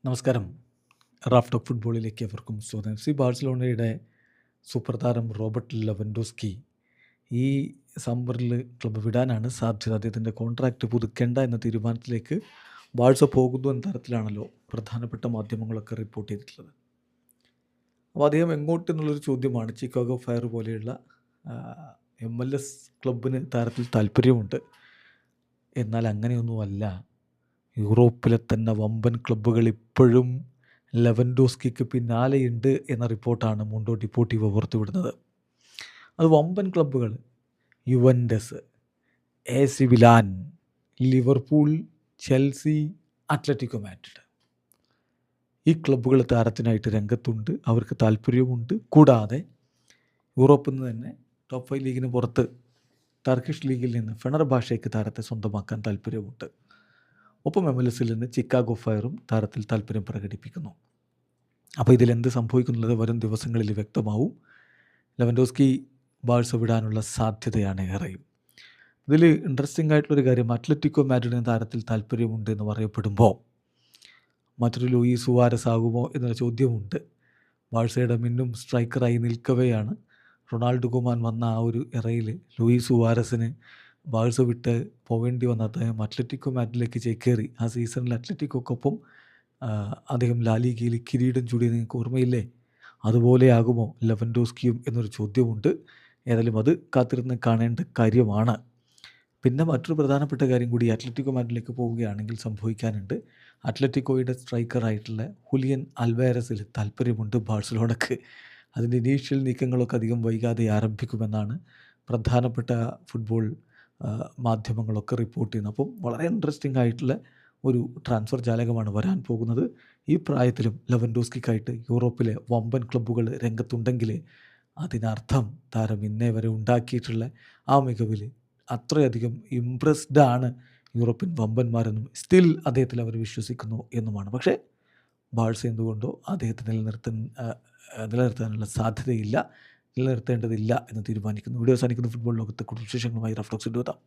നമസ്കാരം. Raf talk ഫുട്ബോളിലേക്ക് അവർക്കും സ്വാഗതം. ബാഴ്സലോണയുടെ സൂപ്പർ താരം റോബർട്ട് ലെവൻഡോസ്കി ഈ സമ്മറിൽ ക്ലബ്ബ് വിടാനാണ് സാധ്യത. അദ്ദേഹത്തിൻ്റെ കോൺട്രാക്റ്റ് പുതുക്കേണ്ട എന്ന തീരുമാനത്തിലേക്ക് ബാഴ്സ പോകുന്നു എന്ന തരത്തിലാണല്ലോ പ്രധാനപ്പെട്ട മാധ്യമങ്ങളൊക്കെ റിപ്പോർട്ട് ചെയ്തിട്ടുള്ളത്. അപ്പോൾ അദ്ദേഹം എങ്ങോട്ട് എന്നുള്ളൊരു ചോദ്യമാണ്. ചിക്കാഗോ ഫയർ പോലെയുള്ള MLS ക്ലബിന് താരത്തിൽ താല്പര്യമുണ്ട്. എന്നാൽ അങ്ങനെയൊന്നുമല്ല. യൂറോപ്പിലെ തന്നെ വമ്പൻ ക്ലബ്ബുകൾ ഇപ്പോഴും ലെവൻഡോസ്കിക്ക് പിന്നാലെയുണ്ട് എന്ന റിപ്പോർട്ടാണ് മുണ്ടോ ഡിപ്പോർട്ടീവോ പുറത്തുവിടുന്നത്. അത് വമ്പൻ ക്ലബ്ബുകൾ Juventus, AC Milan, Liverpool, Chelsea, Atletico Madrid, ഈ ക്ലബ്ബുകൾ താരത്തിനായിട്ട് രംഗത്തുണ്ട്. അവർക്ക് താല്പര്യമുണ്ട്. കൂടാതെ യൂറോപ്പിൽ നിന്ന് തന്നെ ടോപ്പ് 5 ലീഗിന് പുറത്ത് ടർക്കിഷ് ലീഗിൽ നിന്ന് ഫെണർബാഷയ്ക്ക് താരത്തെ സ്വന്തമാക്കാൻ താല്പര്യമുണ്ട്. ഒപ്പം MLS നിന്ന് ചിക്കാഗോ ഫയറും താരത്തിൽ താല്പര്യം പ്രകടിപ്പിക്കുന്നു. അപ്പോൾ ഇതിലെന്ത് സംഭവിക്കുന്നുള്ളത് വരും ദിവസങ്ങളിൽ വ്യക്തമാവും. ലെവൻഡോസ്കി ബാഴ്സ വിടാനുള്ള സാധ്യതയാണ് ഏറെയും. ഇതിൽ ഇൻട്രസ്റ്റിംഗ് ആയിട്ടുള്ളൊരു കാര്യം, അത്ലറ്റിക്കോ മാഡ്രിഡിന് താരത്തിൽ താല്പര്യമുണ്ട് എന്ന് പറയപ്പെടുമ്പോൾ മറ്റൊരു ലൂയിസ് സുവാരസ് ആകുമോ എന്നൊരു ചോദ്യമുണ്ട്. ബാഴ്സയുടെ മിന്നും സ്ട്രൈക്കറായി നിൽക്കവെയാണ് റൊണാൾഡോ കുമാൻ വന്ന ആ ഒരു ഇറയിൽ ലൂയിസ് സുവാരസിന് ബാഴ്സ വിട്ട് പോവേണ്ടി വന്ന അദ്ദേഹം അത്ലറ്റിക്കോ മാഡ്രിഡിലേക്ക് ചേക്കേറി. ആ സീസണിൽ അത്ലറ്റിക്കോക്കൊപ്പം അദ്ദേഹം ലാലിഗയിൽ കിരീടം ചൂടി, നിങ്ങൾക്ക് ഓർമ്മയില്ലേ? അതുപോലെയാകുമോ ലെവൻഡോസ്കിയും എന്നൊരു ചോദ്യമുണ്ട്. ഏതായാലും അത് കാത്തിരുന്ന് കാണേണ്ട കാര്യമാണ്. പിന്നെ മറ്റൊരു പ്രധാനപ്പെട്ട കാര്യം കൂടി, അത്ലറ്റിക്കോ മാഡ്രിഡിലേക്ക് പോവുകയാണെങ്കിൽ സംഭവിക്കാനുണ്ട്. അത്ലറ്റിക്കോയുടെ സ്ട്രൈക്കറായിട്ടുള്ള ഹുലിയൻ അൽവാരസിൽ താല്പര്യമുണ്ട് ബാഴ്സലോണക്ക്. അതിൻ്റെ ഇനീഷ്യൽ നീക്കങ്ങളൊക്കെ അധികം വൈകാതെ ആരംഭിക്കുമെന്നാണ് പ്രധാനപ്പെട്ട ഫുട്ബോൾ മാധ്യമങ്ങളൊക്കെ റിപ്പോർട്ട് ചെയ്യുന്നത്. അപ്പം വളരെ ഇൻട്രസ്റ്റിംഗ് ആയിട്ടുള്ള ഒരു ട്രാൻസ്ഫർ ജാലകമാണ് വരാൻ പോകുന്നത്. ഈ പ്രായത്തിലും ലെവൻഡോസ്കിക്കായിട്ട് യൂറോപ്പിലെ വമ്പൻ ക്ലബ്ബുകൾ രംഗത്തുണ്ടെങ്കിൽ അതിനർത്ഥം താരം ഇന്നേ വരെ ഉണ്ടാക്കിയിട്ടുള്ള ആ മികവിൽ അത്രയധികം ഇംപ്രസ്ഡ് ആണ് യൂറോപ്യൻ വമ്പന്മാരെന്നും സ്റ്റിൽ അദ്ദേഹത്തിൽ അവർ വിശ്വസിക്കുന്നു എന്നുമാണ്. പക്ഷേ ബാഴ്സ എന്തുകൊണ്ടോ അദ്ദേഹത്തെ നിലനിർത്താനുള്ള സാധ്യതയില്ല, നിലനിർത്തേണ്ടതില്ല എന്ന് തീരുമാനിക്കുന്നു. വീഡിയോ അവസാനിക്കുന്ന ഫുട്ബോൾ ലോകത്തെ കൂടുതൽ വിശേഷങ്ങളുമായി റാഫ് ടോക്സ് എത്താം.